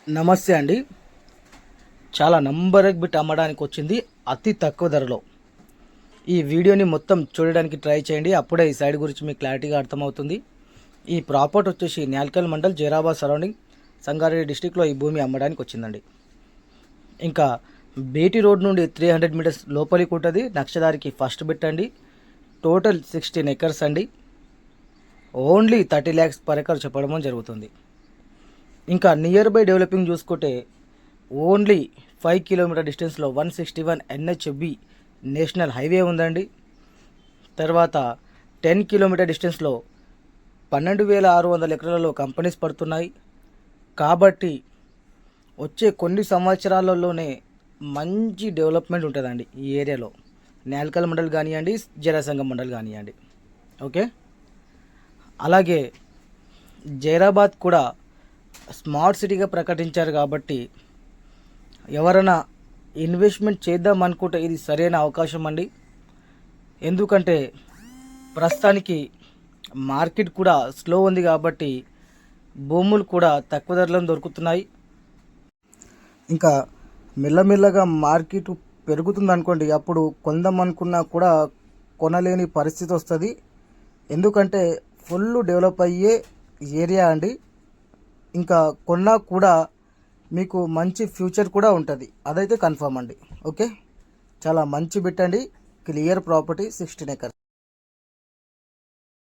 నమస్తే అండి. చాలా నంబర్ ఎగ్ బిట్ అమ్మడానికి వచ్చింది అతి తక్కువ ధరలో. ఈ వీడియోని మొత్తం చూడడానికి ట్రై చేయండి, అప్పుడే ఈ సైడ్ గురించి మీకు క్లారిటీగా అర్థమవుతుంది. ఈ ప్రాపర్టీ వచ్చేసి న్యాల్కల్ మండల్, జైరాబాద్ సరౌండింగ్, సంగారెడ్డి డిస్టిక్లో ఈ భూమి అమ్మడానికి వచ్చిందండి. ఇంకా బేటీ రోడ్ నుండి 300 మీటర్స్ లోపలికి ఉంటుంది. నక్షదారికి ఫస్ట్ బిట్ అండి. టోటల్ 16 ఎకర్స్ అండి. ఓన్లీ 30 lakhs పర్ ఎకర్ చెప్పడం జరుగుతుంది. ఇంకా నియర్ బై డెవలపింగ్ చూసుకుంటే ఓన్లీ 5 కిలోమీటర్ డిస్టెన్స్లో 161 NHB నేషనల్ హైవే ఉందండి. తర్వాత 10 కిలోమీటర్ డిస్టెన్స్లో 12,600 ఎకరాలలో కంపెనీస్ పడుతున్నాయి. కాబట్టి వచ్చే కొన్ని సంవత్సరాలలోనే మంచి డెవలప్మెంట్ ఉంటుందండి ఈ ఏరియాలో. న్యాల్కల్ మండల్ కానివ్వండి, జరాసంగం మండల్ కానివ్వండి. ఓకే, అలాగే జైరాబాద్ కూడా స్మార్ట్ సిటీగా ప్రకటించారు. కాబట్టి ఎవరైనా ఇన్వెస్ట్మెంట్ చేద్దాం అనుకుంటే ఇది సరైన అవకాశం అండి. ఎందుకంటే ప్రస్తుతానికి మార్కెట్ కూడా స్లో ఉంది కాబట్టి భూములు కూడా తక్కువ ధరలో దొరుకుతున్నాయి. ఇంకా మెల్లమెల్లగా మార్కెట్ పెరుగుతుంది అనుకోండి, అప్పుడు కొందాం అనుకున్నా కూడా కొనలేని పరిస్థితి వస్తుంది. ఎందుకంటే ఫుల్ డెవలప్ అయ్యే ఏరియా అండి. ఇంకా కొన్నా కూడా మీకు మంచి ఫ్యూచర్ కూడా ఉంటుంది, అదైతే కన్ఫర్మ్ అండి. ఓకే, చాలా మంచి బిట్ అండి. Clear property 16 acres.